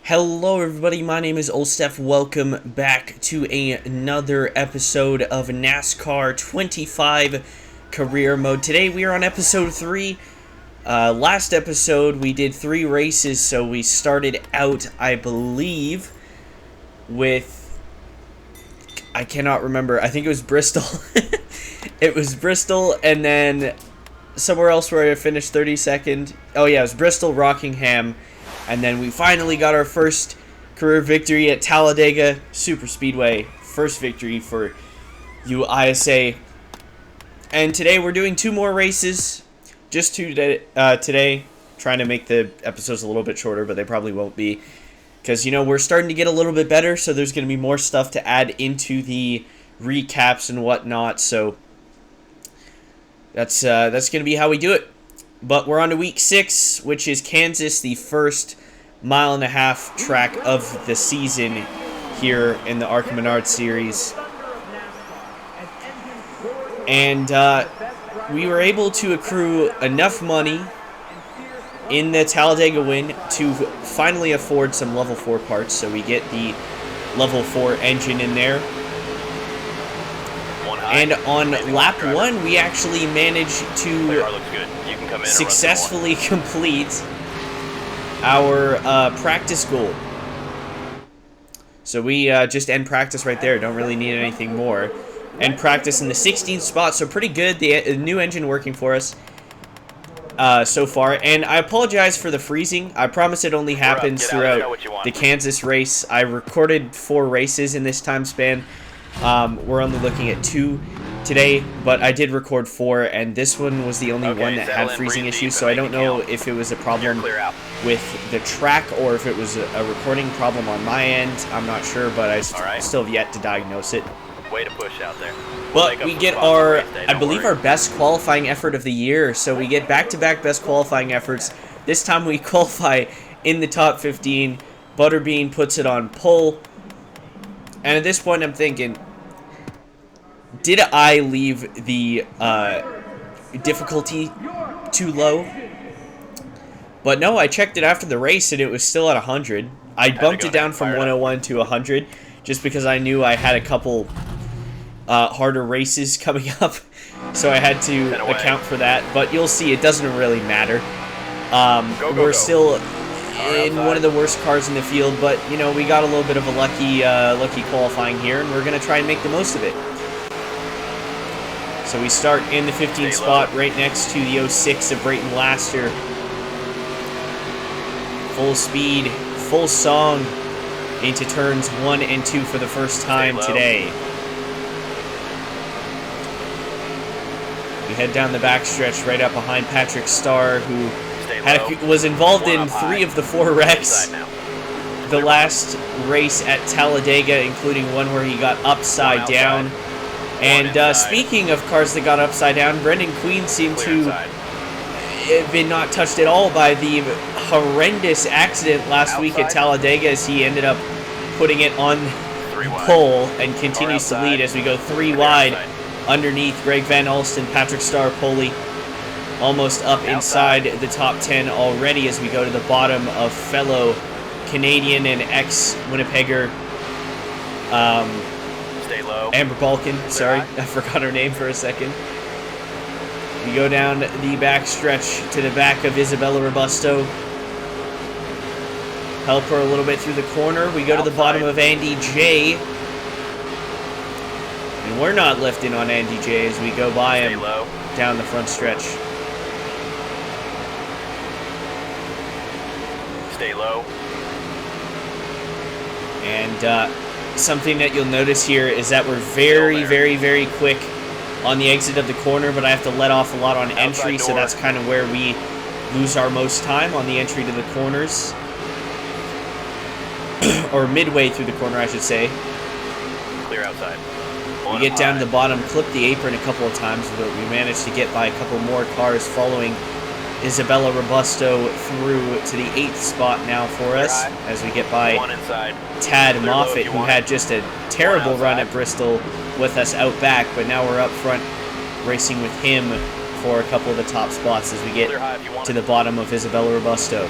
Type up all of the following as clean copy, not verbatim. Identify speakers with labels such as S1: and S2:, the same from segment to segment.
S1: Hello everybody, my name is Olsteph. Welcome back to another episode of NASCAR 25 Career Mode. Today we are on episode 3. Last episode we did 3 races, so we started out, I believe, with... I cannot remember. I think it was Bristol. It was Bristol, and then somewhere else where I finished 32nd. Oh yeah, it was Bristol, Rockingham. And then we finally got our first career victory at Talladega Super Speedway. First victory for UISA. And today we're doing 2 more races. Just 2 today. Trying to make the episodes a little bit shorter, but they probably won't be. Because, you know, we're starting to get a little bit better, so there's going to be more stuff to add into the recaps and whatnot. So that's going to be how we do it. But we're on to week 6, which is Kansas, the first mile-and-a-half track of the season here in the ARCA Menard Series. And we were able to accrue enough money in the Talladega win to finally afford some level 4 parts. So we get the level 4 engine in there. And on lap 1, we actually managed to successfully complete our practice goal. So we just end practice right there. Don't really need anything more. End practice in the 16th spot, so pretty good. The new engine working for us so far. And I apologize for the freezing. I promise it only happens throughout the Kansas race. I recorded 4 races in this time span. We're only looking at 2 today, but I did record 4, and this one was the only one that had freezing issues, so I don't know if it was a problem with the track or if it was a recording problem on my end. I'm not sure, but I still have yet to diagnose it.
S2: Way to push out there.
S1: But we get our, I believe, our best qualifying effort of the year, so we get back-to-back best qualifying efforts. This time we qualify in the top 15. Butterbean puts it on pole, and at this point I'm thinking, did I leave the difficulty too low? But no, I checked it after the race and it was still at 100. I bumped it down from 101 to 100 just because I knew I had a couple harder races coming up. So I had to account for that. But you'll see, it doesn't really matter. We're still in one of the worst cars in the field, but you know, we got a little bit of a lucky qualifying here, and we're going to try and make the most of it. So we start in the 15th spot right next to the 06 of Brayton Laster. Full speed, full song into turns 1 and 2 for the first time today. We head down the backstretch right up behind Patrick Starr, who was involved in 3 of the 4 wrecks the last race at Talladega, including one where he got upside down. And speaking of cars that got upside down, Brendan Queen seemed to have been not touched at all by the horrendous accident last week at Talladega, as he ended up putting it on pole and continues to lead as we go 3 wide underneath Greg Van Alsten, Patrick Starr, Poli, almost up inside the top 10 already as we go to the bottom of fellow Canadian and ex-Winnipegger Amber Balkan, sorry, I forgot her name for a second. We go down the backstretch to the back of Isabella Robusto. Help her a little bit through the corner. We go to the bottom of Andy J. And we're not lifting on Andy J as we go by him down the front stretch.
S2: Stay low.
S1: And something that you'll notice here is that we're very quick on the exit of the corner, but I have to let off a lot on entry, so that's kind of where we lose our most time, on the entry to the corners. Or midway through the corner, I should say.
S2: Clear outside.
S1: We get down to the bottom, clip the apron a couple of times, but we managed to get by a couple more cars following Isabella Robusto through to the 8th spot now for us, as we get by Tad Moffitt, who had just a terrible run at Bristol with us out back, but now we're up front racing with him for a couple of the top spots as we get to the bottom of Isabella Robusto.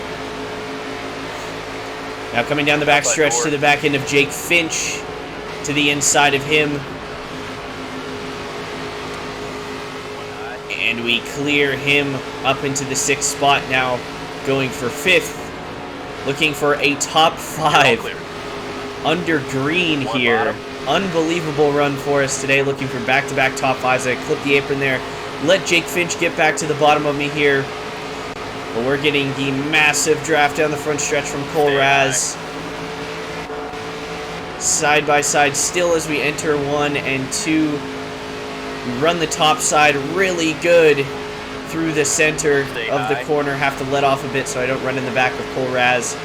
S1: Now coming down the back stretch to the back end of Jake Finch, to the inside of him. And we clear him up into the 6th spot now, going for 5th. Looking for a top 5 under green here. Unbelievable run for us today, looking for back-to-back top 5s. I clipped the apron there. Let Jake Finch get back to the bottom of me here. But we're getting the massive draft down the front stretch from Cole Raz. Side by side still as we enter 1 and 2. We run the top side really good through the center of the corner. Have to let off a bit so I don't run in the back with Cole Raz.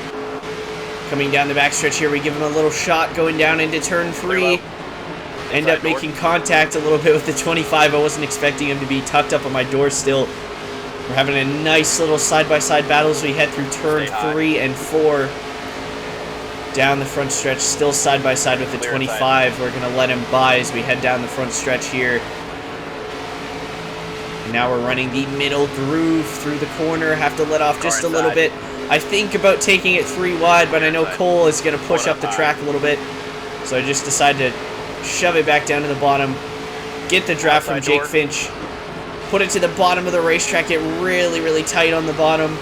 S1: Coming down the backstretch here, we give him a little shot going down into turn 3. End up making contact a little bit with the 25. I wasn't expecting him to be tucked up on my door still. We're having a nice little side-by-side battle as we head through turn 3 and 4. Down the front stretch, still side-by-side with the 25. We're going to let him by as we head down the front stretch here. And now we're running the middle groove through the corner. Have to let off just a little bit. I think about taking it 3 wide, but I know Cole is going to push up the track a little bit. So I just decided to shove it back down to the bottom. Get the draft from Jake Finch. Put it to the bottom of the racetrack. Get really, really tight on the bottom.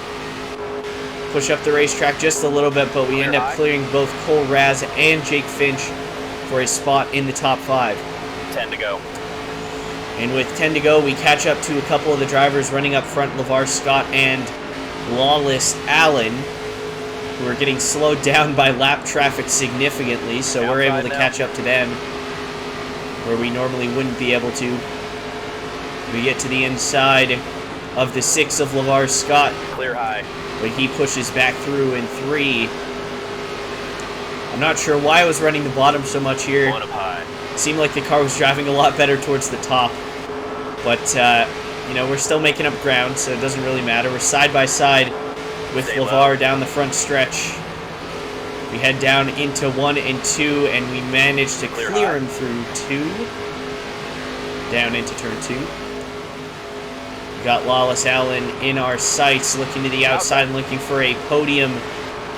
S1: Push up the racetrack just a little bit, but we end up clearing both Cole Raz and Jake Finch for a spot in the top 5.
S2: 10 to go.
S1: And with 10 to go, we catch up to a couple of the drivers running up front, LeVar Scott and Lawless Allen, who are getting slowed down by lap traffic significantly, so we're able to catch up to them where we normally wouldn't be able to. We get to the inside of the 6 of LeVar Scott.
S2: Clear high.
S1: But he pushes back through in 3. I'm not sure why I was running the bottom so much here.
S2: One up high.
S1: Seemed like the car was driving a lot better towards the top. But, you know, we're still making up ground, so it doesn't really matter. We're side by side with LeVar down the front stretch. We head down into 1 and 2, and we manage to clear him through 2. Down into turn 2. We got Lawless Allen in our sights, looking to the outside and looking for a podium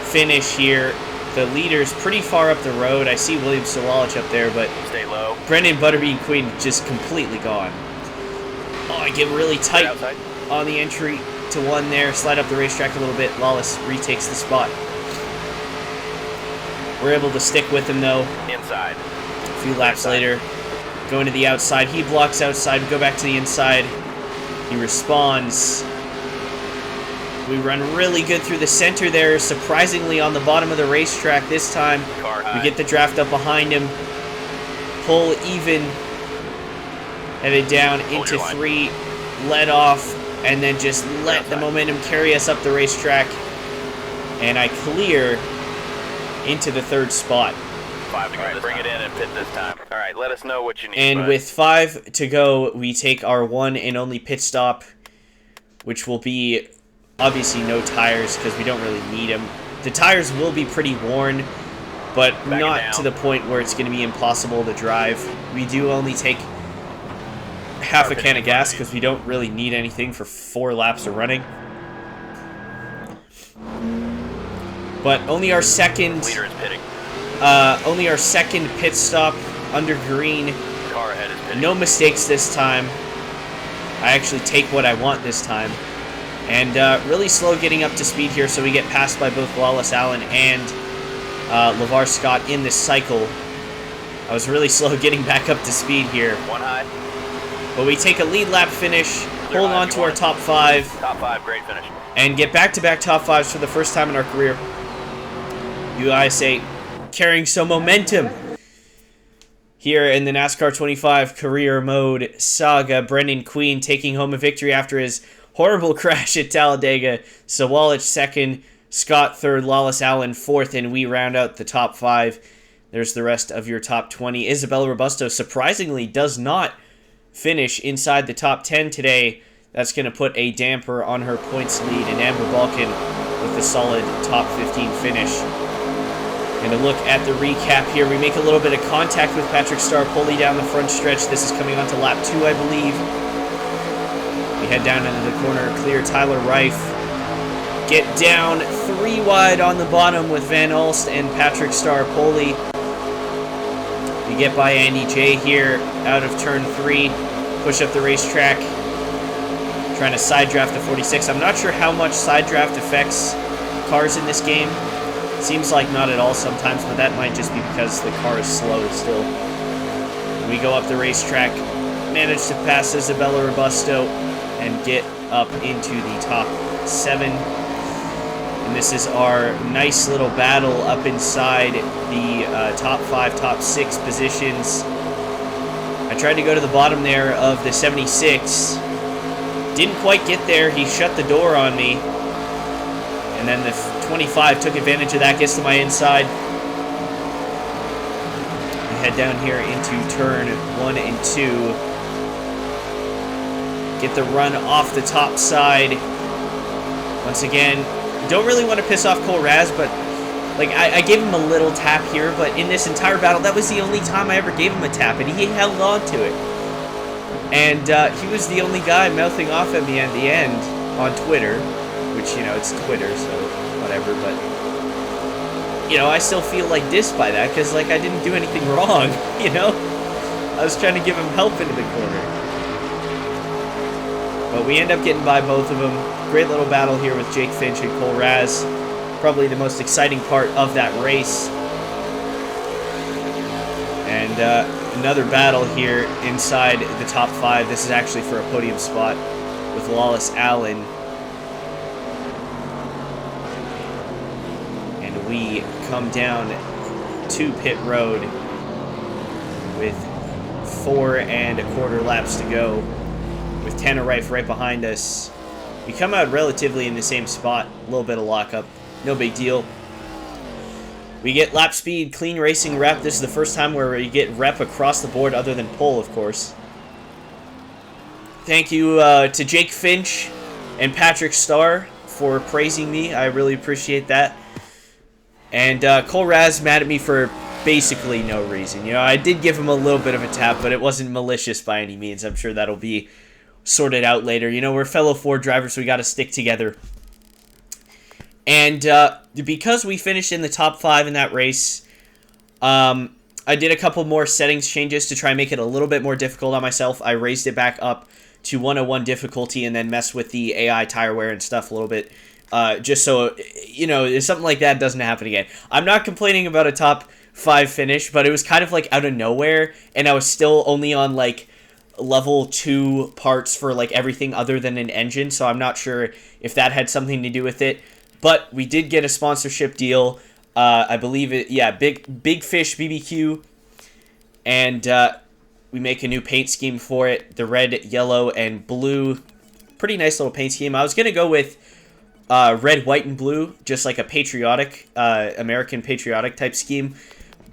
S1: finish here. The leader's pretty far up the road. I see William Sawalich up there, but
S2: stay low.
S1: Brendan Butterbean Queen just completely gone. Oh, I get really tight on the entry to 1 there. Slide up the racetrack a little bit. Lawless retakes the spot. We're able to stick with him, though.
S2: Inside.
S1: A few laps later, going to the outside. He blocks outside. We go back to the inside. He responds. We run really good through the center there, surprisingly on the bottom of the racetrack this time. We get the draft up behind him. Pull even. Headed down into 3. Let off. And then just let the momentum carry us up the racetrack. And I clear into the 3rd spot.
S2: 5 to go. Right, bring it in and pit this time. All right, let us know what you need.
S1: And with 5 to go, we take our 1 and only pit stop, which will be obviously no tires because we don't really need them. The tires will be pretty worn, but not to the point where it's going to be impossible to drive. We do only take half a can of gas because we don't really need anything for 4 laps of running. But only our second
S2: leader is pitting.
S1: Only our second pit stop under green.
S2: Car ahead is pitting.
S1: No mistakes this time. I actually take what I want this time. And really slow getting up to speed here, so we get passed by both Lawless Allen and LeVar Scott in this cycle. I was really slow getting back up to speed here.
S2: 1 high.
S1: But we take a lead lap finish, hold on to our top 5.
S2: Top 5, great finish.
S1: And get back-to-back top 5s for the first time in our career. USA carrying some momentum here in the NASCAR 25 career mode saga. Brendan Queen taking home a victory after his horrible crash at Talladega. Sawalich 2nd, Scott 3rd, Lawless Allen 4th, and we round out the top 5. There's the rest of your top 20. Isabella Robusto surprisingly does not finish inside the top 10 today. That's going to put a damper on her points lead, and Amber Balkan with a solid top 15 finish. And a look at the recap here. We make a little bit of contact with Patrick Star-Pulley down the front stretch. This is coming on to lap 2, I believe. We head down into the corner, clear Tyler Reif. Get down 3 wide on the bottom with Van Alst and Patrick Starr Poli. We get by Andy J here out of turn 3. Push up the racetrack. Trying to side draft to 46. I'm not sure how much side draft affects cars in this game. Seems like not at all sometimes, but that might just be because the car is slow still. We go up the racetrack. Manage to pass Isabella Robusto and get up into the top 7. And this is our nice little battle up inside the top 5, top 6 positions. I tried to go to the bottom there of the 76. Didn't quite get there. He shut the door on me. And then the 25 took advantage of that, gets to my inside. We head down here into turn 1 and 2. Get the run off the top side. Once again, don't really want to piss off Cole Raz, but like I gave him a little tap here, but in this entire battle, that was the only time I ever gave him a tap, and he held on to it. And he was the only guy mouthing off at me at the end on Twitter, which, you know, it's Twitter, so whatever, but, you know, I still feel like dissed by that, because, like, I didn't do anything wrong, you know? I was trying to give him help into the corner. But we end up getting by both of them. Great little battle here with Jake Finch and Cole Raz. Probably the most exciting part of that race. And another battle here inside the top 5. This is actually for a podium spot with Lawless Allen. And we come down to pit road with 4 1/4 laps to go, with Tanner Reif right behind us. We come out relatively in the same spot, a little bit of lockup, no big deal. We get lap speed, clean racing rep. This is the first time where we get rep across the board other than pole, of course. Thank you to Jake Finch and Patrick Starr for praising me. I really appreciate that. And Cole Raz mad at me for basically no reason. You know, I did give him a little bit of a tap, but it wasn't malicious by any means. I'm sure that'll be sorted out later. You know, we're fellow Ford drivers, so we got to stick together. And because we finished in the top 5 in that race, I did a couple more settings changes to try and make it a little bit more difficult on myself. I raised it back up to 101 difficulty and then messed with the AI tire wear and stuff a little bit, just so, you know, something like that doesn't happen again. I'm not complaining about a top 5 finish, but it was kind of like out of nowhere, and I was still only on like level 2 parts for like everything other than an engine, so I'm not sure if that had something to do with it. But we did get a sponsorship deal. I believe it, yeah, Big Fish BBQ. And we make a new paint scheme for it. The red, yellow, and blue. Pretty nice little paint scheme. I was going to go with red, white, and blue. Just like a patriotic, American patriotic type scheme.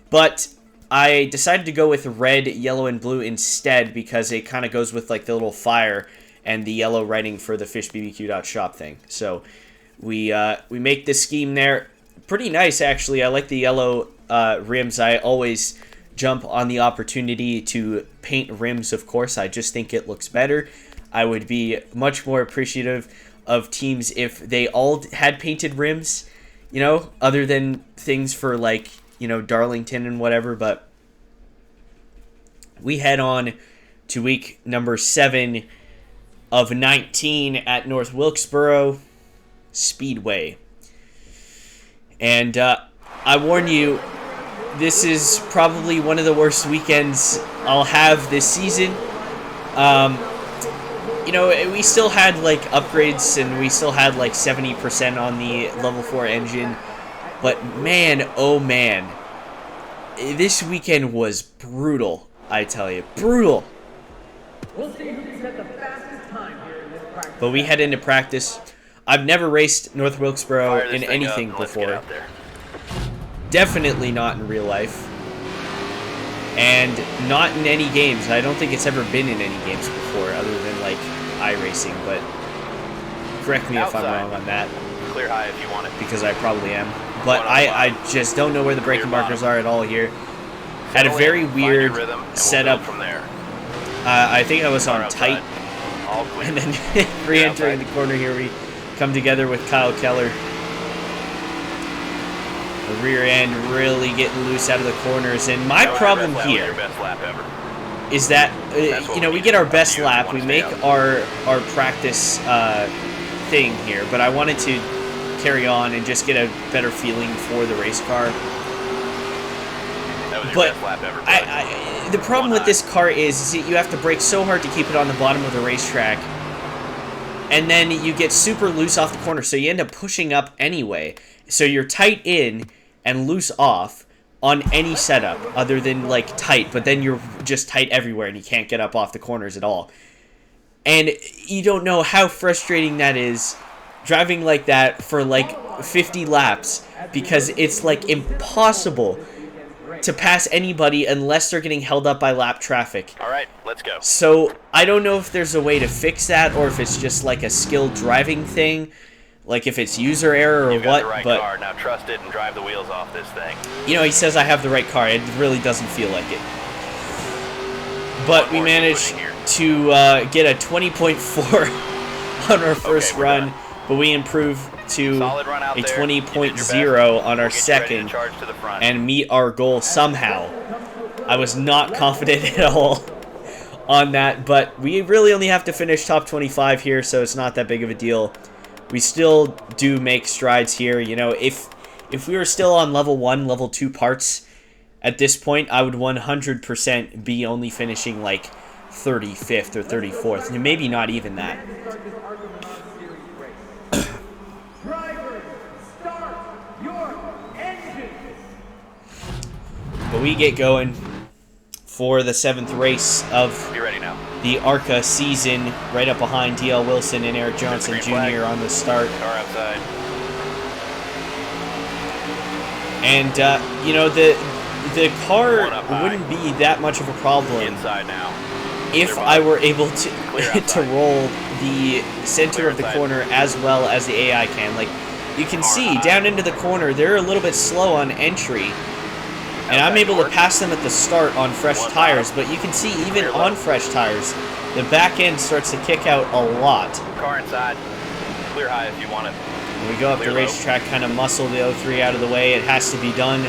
S1: But I decided to go with red, yellow, and blue instead, because it kind of goes with like the little fire and the yellow writing for the fishbbq.shop thing. So we make this scheme there. Pretty nice, actually. I like the yellow rims. I always jump on the opportunity to paint rims, of course. I just think it looks better. I would be much more appreciative of teams if they all had painted rims, you know, other than things for like, you know, Darlington and whatever. But we head on to week number 7 of 19 at North Wilkesboro Speedway. And I warn you, this is probably one of the worst weekends I'll have this season. You know, we still had like upgrades and we still had like 70% on the level 4 engine. But man, oh man, this weekend was brutal, I tell you. Brutal.
S3: We'll see who can set the fastest time here in this practice.
S1: But we head into practice. I've never raced North Wilkesboro in anything before. Definitely not in real life. And not in any games. I don't think it's ever been in any games before other than like iRacing, but correct me if I'm wrong on that.
S2: Clear high if you want it.
S1: Because I probably am. But I just don't know where the braking markers are at all here. Had a very weird setup. I think I was on tight. And then re-entering the corner here, we come together with Kyle Keller. The rear end really getting loose out of the corners. And my problem here is that, you know, we get our best lap. We make our practice thing here. But I wanted to carry on and just get a better feeling for the race car. But the problem with this car is that you have to brake so hard to keep it on the bottom of the racetrack. And then you get super loose off the corner, so you end up pushing up anyway. So you're tight in and loose off on any setup other than, like, tight. But then you're just tight everywhere and you can't get up off the corners at all. And you don't know how frustrating that is driving like that for, like, 50 laps. Because it's, like, impossible to pass anybody unless they're getting held up by lap traffic.
S2: All right, let's go.
S1: So I don't know if there's a way to fix that or if it's just like a skilled driving thing, like if it's user error or
S2: You've got
S1: what.
S2: The right
S1: but
S2: car. Now trust it and drive the wheels off this thing.
S1: You know, he says I have the right car. It really doesn't feel like it. But we managed to get a 20.4 on our first run,
S2: done.
S1: But we improved to a 20.0 on our second and meet our goal somehow. I was not confident at all on that, but we really only have to finish top 25 here, so it's not that big of a deal. We still do make strides here. You know, if we were still on level 1, level 2 parts at this point, I would 100% be only finishing like 35th or 34th, and maybe not even that. But we get going for the 7th race of the ARCA season, right up behind DL Wilson and Eric Johnson Jr. on the start.
S2: Car outside.
S1: And, you know, the car wouldn't be that much of a problem
S2: Inside now.
S1: if I were able to to roll the center of the corner as well as the AI can. Like, you can see down into the corner, they're a little bit slow on entry. And I'm able to pass them at the start on fresh tires, but you can see even on fresh tires, the back end starts to kick out a lot.
S2: Car inside. Clear high if you want it.
S1: When we go up the racetrack, kind of muscle the 03 out of the way. It has to be done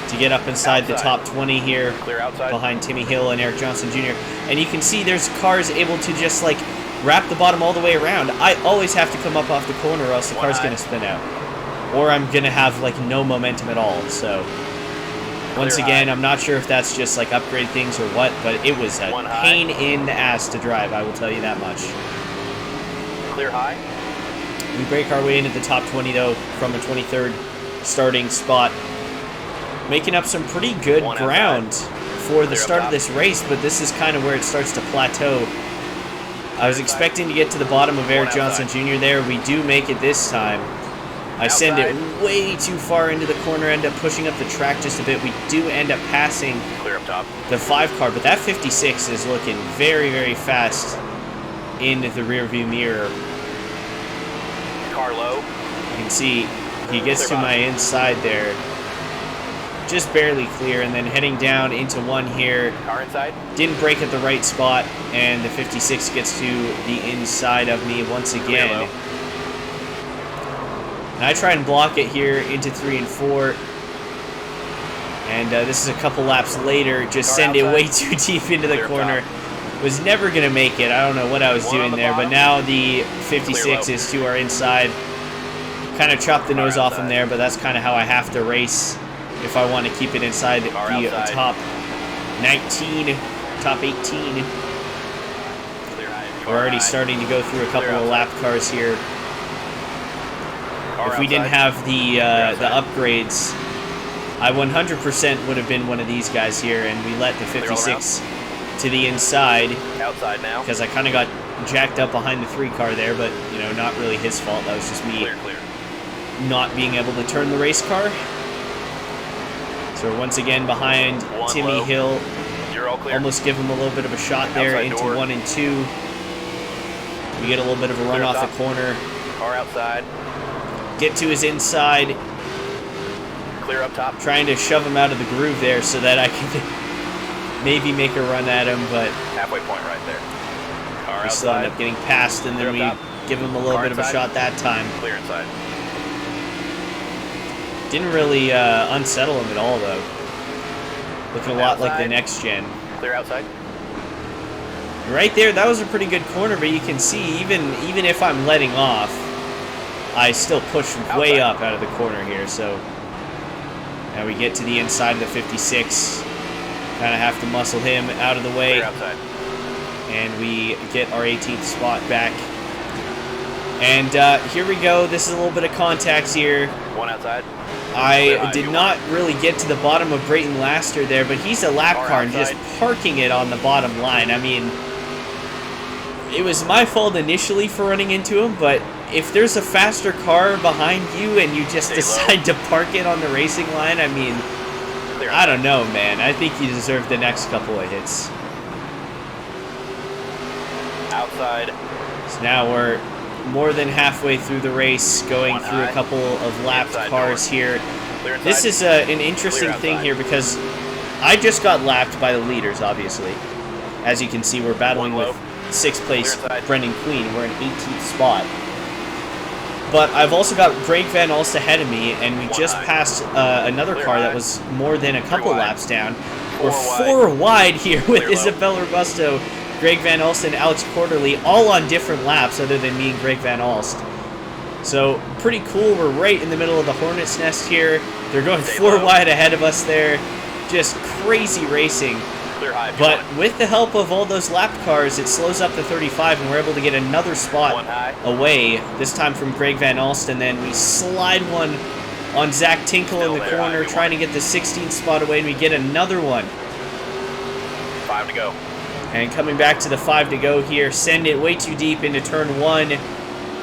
S1: to get up inside the top 20 here, behind Timmy Hill and Eric Johnson Jr. And you can see there's cars able to just like wrap the bottom all the way around. I always have to come up off the corner or else the car's going to spin out. Or I'm going to have like no momentum at all, so... Once again, I'm not sure if that's just like upgrade things or what, but it was a pain in the ass to drive, I will tell you that much.
S2: Clear high.
S1: We break our way into the top 20 though from a 23rd starting spot. Making up some pretty good ground for the start of this race, but this is kind of where it starts to plateau. I was expecting to get to the bottom of Eric Johnson Jr. there. We do make it this time. I send it way too far into the corner, end up pushing up the track just a bit. We do end up passing the 5 car, but that 56 is looking very, very fast in the rearview mirror.
S2: Car low.
S1: You can see he gets to my inside there. Just barely clear, and then heading down into 1 here.
S2: Car inside.
S1: Didn't brake at the right spot, and the 56 gets to the inside of me once again. And I try and block it here into 3 and 4. And this is a couple laps later. Just send it way too deep into the corner. Was never going to make it. I don't know what I was doing there. But now the 56 is to our inside. Kind of chopped the nose off him there. But that's kind of how I have to race if I want to keep it inside the top 19, top 18. We're already starting to go through a couple of lap cars here. If we didn't have the upgrades, I 100% would have been one of these guys here, and we let the 56 to the inside.
S2: Outside now.
S1: Because I kind of got jacked up behind the 3 car there, but, you know, not really his fault. That was just me not being able to turn the race car. So we're once again behind Timmy Hill. Almost give him a little bit of a shot there into 1 and 2. We get a little bit of a run off the corner.
S2: Car outside.
S1: Get to his inside.
S2: Clear up top.
S1: Trying to shove him out of the groove there so that I can maybe make a run at him, but
S2: halfway point right there. Car
S1: we still end up getting past, and then we give him a little bit of a shot that time.
S2: Clear inside.
S1: Didn't really unsettle him at all, though. Looking a lot like the next gen.
S2: Clear outside.
S1: Right there, that was a pretty good corner, but you can see even if I'm letting off, I still push way up out of the corner here. So now we get to the inside of the 56. Kind of have to muscle him out of the way.
S2: Clear outside.
S1: And we get our 18th spot back. And here we go. This is a little bit of contacts here.
S2: One outside.
S1: I did not really get to the bottom of Brayton Laster there, but he's a lap car and just parking it on the bottom line. I mean, it was my fault initially for running into him, but if there's a faster car behind you and you just decide to park it on the racing line, I mean, I don't know, man. I think you deserve the next couple of hits.
S2: Outside.
S1: So now we're more than halfway through the race, going through a couple of lapped cars here. This is an interesting thing here because I just got lapped by the leaders, obviously. As you can see, we're battling with 6th place Brendan Queen. We're in 18th spot. But I've also got Greg Van Alst ahead of me, and we just passed another car that was more than a couple laps down. We're 4 wide here with Isabella Robusto, Greg Van Alst, and Alex Quarterly, all on different laps other than me and Greg Van Alst. So, pretty cool. We're right in the middle of the Hornet's Nest here. They're going 4 wide ahead of us there. Just crazy racing. But with the help of all those lap cars, it slows up to 35, and we're able to get another spot away, this time from Greg Van Alst, and then we slide one on Zach Tinkle in the corner, trying to get the 16th spot away, and we get another one.
S2: 5 to go.
S1: And coming back to the 5 to go here, send it way too deep into turn 1.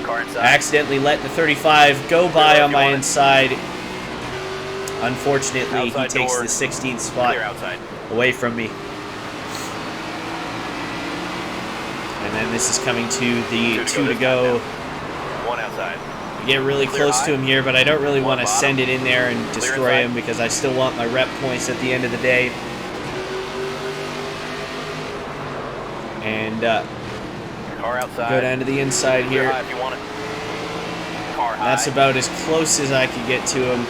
S2: Car inside.
S1: Accidentally let the 35 go by on my inside. Unfortunately, he takes the 16th spot away from me. And then this is coming to the 2 to go.
S2: 1 outside.
S1: We get really close to him here, but I don't really want to send it in there and destroy him because I still want my rep points at the end of the day. And
S2: car outside.
S1: Go down to the inside here.
S2: If you want it. Car high.
S1: That's about as close as I could get to him.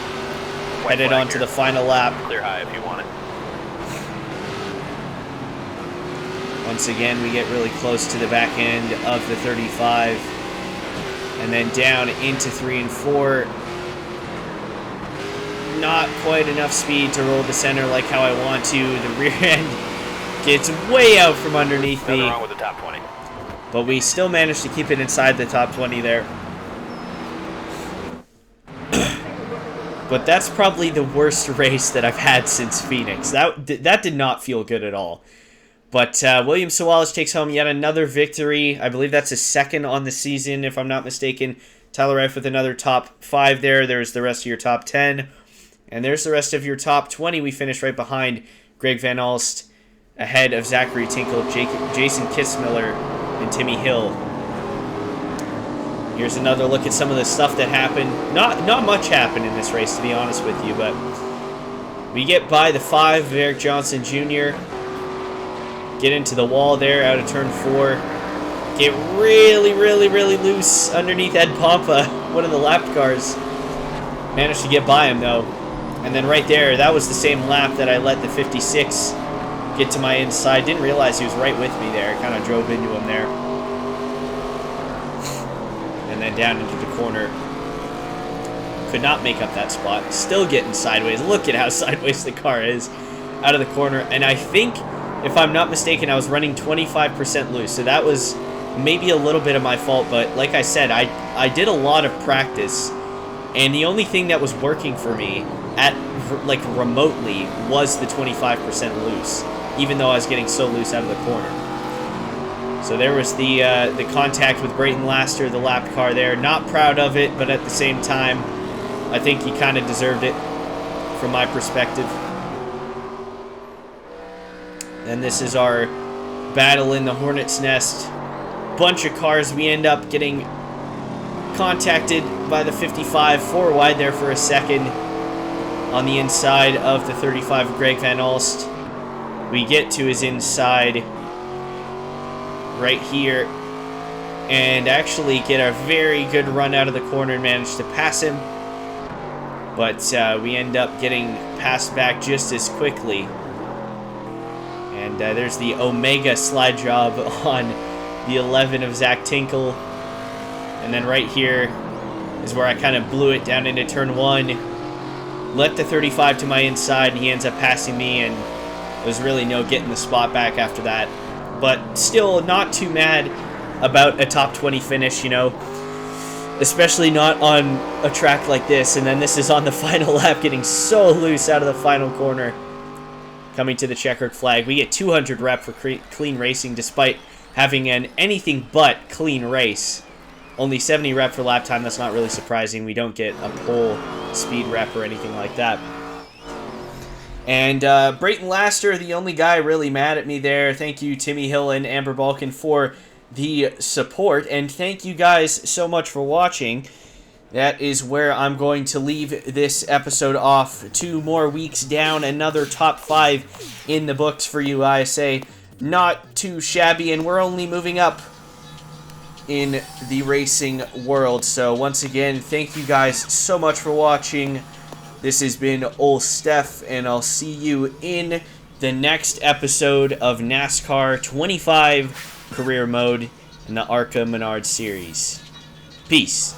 S1: Headed on to the final lap.
S2: Clear high if you want it.
S1: Once again, we get really close to the back end of the 35. And then down into 3 and 4. Not quite enough speed to roll the center like how I want to. The rear end gets way out from underneath me.
S2: Nothing wrong with the top 20.
S1: But we still managed to keep it inside the top 20 there. But that's probably the worst race that I've had since Phoenix. That did not feel good at all. But William Sawalich takes home yet another victory. I believe that's his 2nd on the season, if I'm not mistaken. Tyler Reif with another top 5 there. There's the rest of your top 10. And there's the rest of your top 20. We finished right behind Greg Van Alst, ahead of Zachary Tinkle, Jason Kissmiller, and Timmy Hill. Here's another look at some of the stuff that happened. Not much happened in this race, to be honest with you, but we get by the 5 of Eric Johnson Jr., get into the wall there out of turn 4, get really, really, really loose underneath Ed Pompa, one of the lap cars. Managed to get by him, though. And then right there, that was the same lap that I let the 56 get to my inside. Didn't realize he was right with me there. Kind of drove into him there. And then down into the corner. Could not make up that spot. Still getting sideways. Look at how sideways the car is out of the corner. And I think, if I'm not mistaken, I was running 25% loose. So that was maybe a little bit of my fault. But like I said, I did a lot of practice. And the only thing that was working for me like remotely was the 25% loose, even though I was getting so loose out of the corner. So there was the contact with Brayton Laster, the lap car there. Not proud of it, but at the same time, I think he kind of deserved it from my perspective. And this is our battle in the Hornet's Nest. Bunch of cars. We end up getting contacted by the 55, 4 wide there for a second on the inside of the 35 of Greg Van Alst. We get to his inside right here. and actually get a very good run out of the corner and manage to pass him. But we end up getting passed back just as quickly. And there's the Omega slide job on the 11 of Zach Tinkle. And then right here is where I kind of blew it down into turn 1. Let the 35 to my inside, and he ends up passing me, and there's really no getting the spot back after that. But still not too mad about a top 20 finish, you know. Especially not on a track like this. And then this is on the final lap, getting so loose out of the final corner. Coming to the checkered flag. We get 200 rep for clean racing despite having an anything but clean race. Only 70 rep for lap time. That's not really surprising. We don't get a pole speed rep or anything like that. And Brayton Laster, the only guy really mad at me there. Thank you, Timmy Hill and Amber Balkan, for the support. And thank you guys so much for watching. That is where I'm going to leave this episode off. 2 more weeks down. Another top 5 in the books for you, ISA. Not too shabby, and we're only moving up in the racing world. So once again, thank you guys so much for watching. This has been Old Steph, and I'll see you in the next episode of NASCAR 25 Career Mode in the ARCA Menard series. Peace.